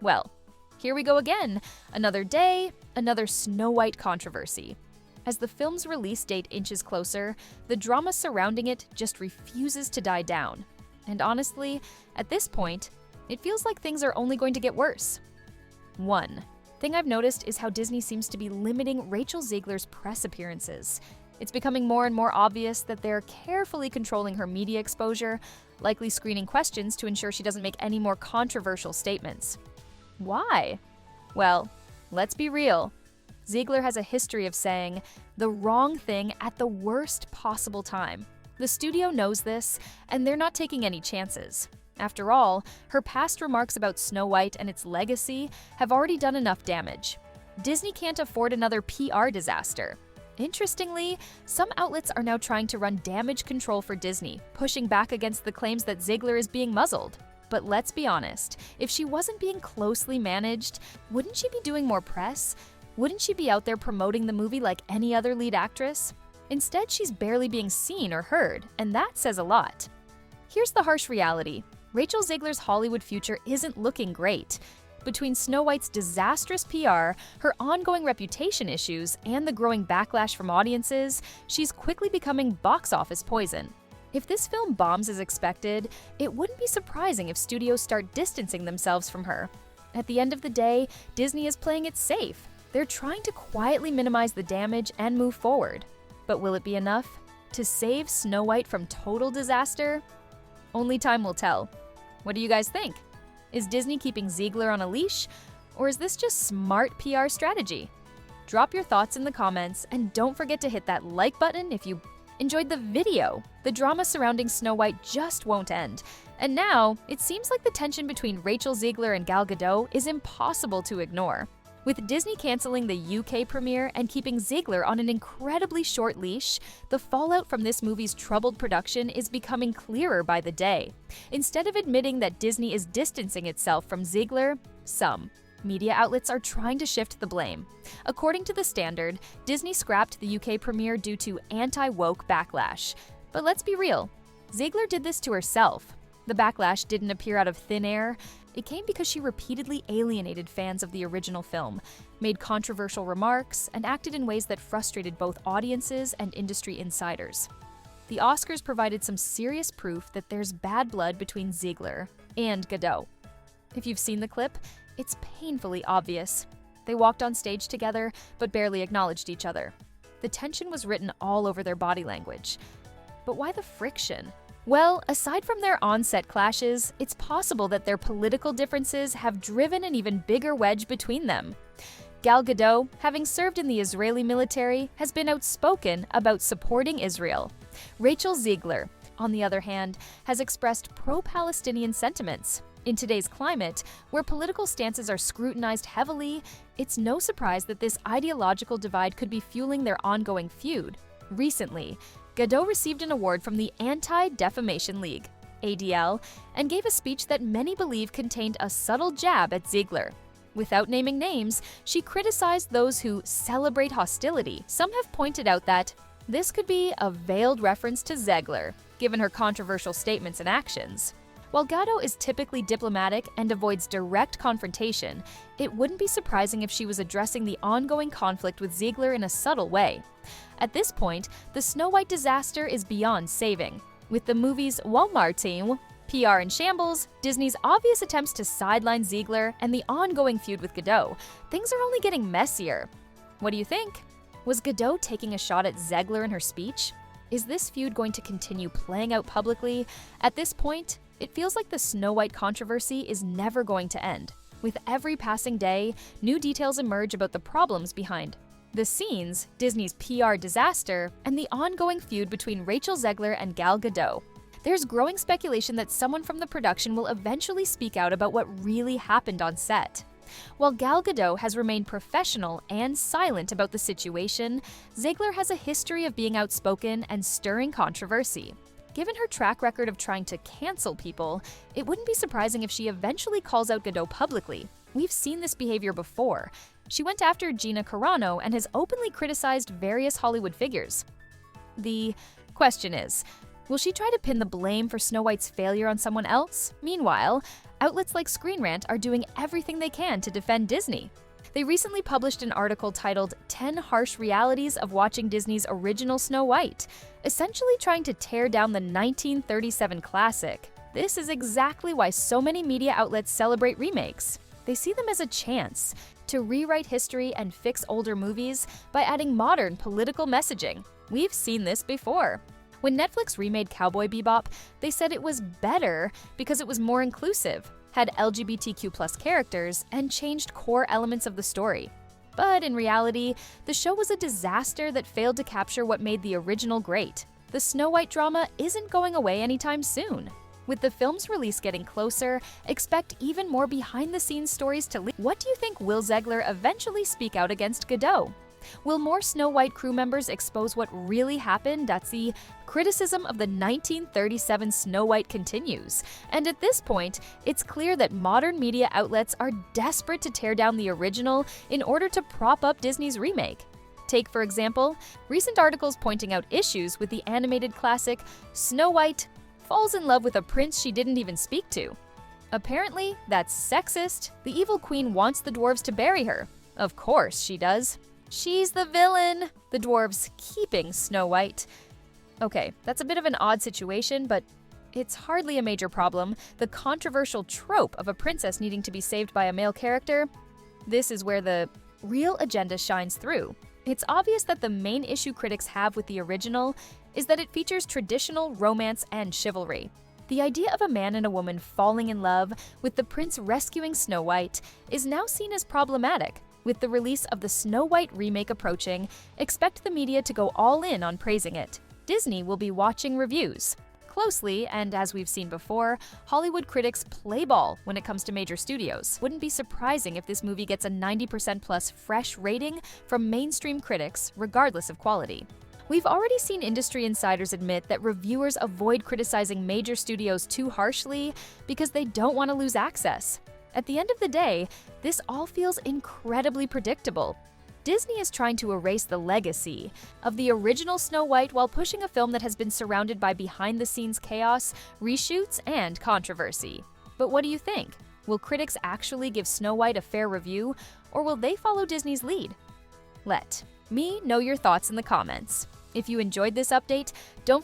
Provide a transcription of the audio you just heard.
Well, here we go again. Another day, another Snow White controversy. As the film's release date inches closer, the drama surrounding it just refuses to die down. And honestly, at this point, it feels like things are only going to get worse. One thing I've noticed is how Disney seems to be limiting Rachel Zegler's press appearances. It's becoming more and more obvious that they're carefully controlling her media exposure, likely screening questions to ensure she doesn't make any more controversial statements. Why? Well, let's be real. Zegler has a history of saying the wrong thing at the worst possible time. The studio knows this, and they're not taking any chances. After all, her past remarks about Snow White and its legacy have already done enough damage. Disney can't afford another PR disaster. Interestingly, some outlets are now trying to run damage control for Disney, pushing back against the claims that Zegler is being muzzled. But let's be honest, if she wasn't being closely managed, wouldn't she be doing more press? Wouldn't she be out there promoting the movie like any other lead actress? Instead, she's barely being seen or heard, and that says a lot. Here's the harsh reality. Rachel Zegler's Hollywood future isn't looking great. Between Snow White's disastrous PR, her ongoing reputation issues, and the growing backlash from audiences, she's quickly becoming box office poison. If this film bombs as expected, it wouldn't be surprising if studios start distancing themselves from her. At the end of the day, Disney is playing it safe. They're trying to quietly minimize the damage and move forward. But will it be enough to save Snow White from total disaster? Only time will tell. What do you guys think? Is Disney keeping Zegler on a leash, or is this just smart PR strategy? Drop your thoughts in the comments, and don't forget to hit that like button if you enjoyed the video. The drama surrounding Snow White just won't end. And now, it seems like the tension between Rachel Zegler and Gal Gadot is impossible to ignore. With Disney canceling the UK premiere and keeping Zegler on an incredibly short leash, the fallout from this movie's troubled production is becoming clearer by the day. Instead of admitting that Disney is distancing itself from Zegler, some media outlets are trying to shift the blame. According to The Standard, Disney scrapped the UK premiere due to anti-woke backlash. But let's be real, Zegler did this to herself. The backlash didn't appear out of thin air. It came because she repeatedly alienated fans of the original film, made controversial remarks, and acted in ways that frustrated both audiences and industry insiders. The Oscars provided some serious proof that there's bad blood between Zegler and Gadot. If you've seen the clip, it's painfully obvious. They walked on stage together, but barely acknowledged each other. The tension was written all over their body language. But why the friction? Well, aside from their on-set clashes, it's possible that their political differences have driven an even bigger wedge between them. Gal Gadot, having served in the Israeli military, has been outspoken about supporting Israel. Rachel Zegler, on the other hand, has expressed pro-Palestinian sentiments. In today's climate, where political stances are scrutinized heavily, it's no surprise that this ideological divide could be fueling their ongoing feud. Recently, Gadot received an award from the Anti-Defamation League, ADL, and gave a speech that many believe contained a subtle jab at Zegler. Without naming names, she criticized those who celebrate hostility. Some have pointed out that this could be a veiled reference to Zegler, given her controversial statements and actions. While Gadot is typically diplomatic and avoids direct confrontation, it wouldn't be surprising if she was addressing the ongoing conflict with Zegler in a subtle way. At this point, the Snow White disaster is beyond saving. With the movie's Walmarting, PR in shambles, Disney's obvious attempts to sideline Zegler, and the ongoing feud with Gadot, things are only getting messier. What do you think? Was Gadot taking a shot at Zegler in her speech? Is this feud going to continue playing out publicly? At this point, it feels like the Snow White controversy is never going to end. With every passing day, new details emerge about the problems behind the scenes, Disney's PR disaster, and the ongoing feud between Rachel Zegler and Gal Gadot. There's growing speculation that someone from the production will eventually speak out about what really happened on set. While Gal Gadot has remained professional and silent about the situation, Zegler has a history of being outspoken and stirring controversy. Given her track record of trying to cancel people, it wouldn't be surprising if she eventually calls out Gadot publicly. We've seen this behavior before. She went after Gina Carano and has openly criticized various Hollywood figures. The question is, Will she try to pin the blame for Snow White's failure on someone else? Meanwhile, outlets like Screen Rant are doing everything they can to defend Disney. They recently published an article titled 10 Harsh Realities of Watching Disney's Original Snow White, essentially trying to tear down the 1937 classic. This is exactly why so many media outlets celebrate remakes. They see them as a chance to rewrite history and fix older movies by adding modern political messaging. We've seen this before. When Netflix remade Cowboy Bebop, they said it was better because it was more inclusive, had LGBTQ+ characters, and changed core elements of the story. But in reality, the show was a disaster that failed to capture what made the original great. The Snow White drama isn't going away anytime soon. With the film's release getting closer, expect even more behind-the-scenes stories to leak. What do you think? Will Zegler eventually speak out against Gadot? Will more Snow White crew members expose what really happened? That's the criticism of the 1937 Snow White continues. And at this point, it's clear that modern media outlets are desperate to tear down the original in order to prop up Disney's remake. Take, for example, recent articles pointing out issues with the animated classic Snow White falls in love with a prince she didn't even speak to. Apparently, that's sexist. The evil queen wants the dwarves to bury her. Of course she does. She's the villain, the dwarves keeping Snow White. Okay, that's a bit of an odd situation, but it's hardly a major problem. The controversial trope of a princess needing to be saved by a male character, this is where the real agenda shines through. It's obvious that the main issue critics have with the original is that it features traditional romance and chivalry. The idea of a man and a woman falling in love, with the prince rescuing Snow White, is now seen as problematic. With the release of the Snow White remake approaching, expect the media to go all in on praising it. Disney will be watching reviews closely, and as we've seen before, Hollywood critics play ball when it comes to major studios. Wouldn't be surprising if this movie gets a 90%+ fresh rating from mainstream critics, regardless of quality. We've already seen industry insiders admit that reviewers avoid criticizing major studios too harshly because they don't want to lose access. At the end of the day, this all feels incredibly predictable. Disney is trying to erase the legacy of the original Snow White while pushing a film that has been surrounded by behind-the-scenes chaos, reshoots, and controversy. But what do you think? Will critics actually give Snow White a fair review, or will they follow Disney's lead? Let me know your thoughts in the comments. If you enjoyed this update, don't forget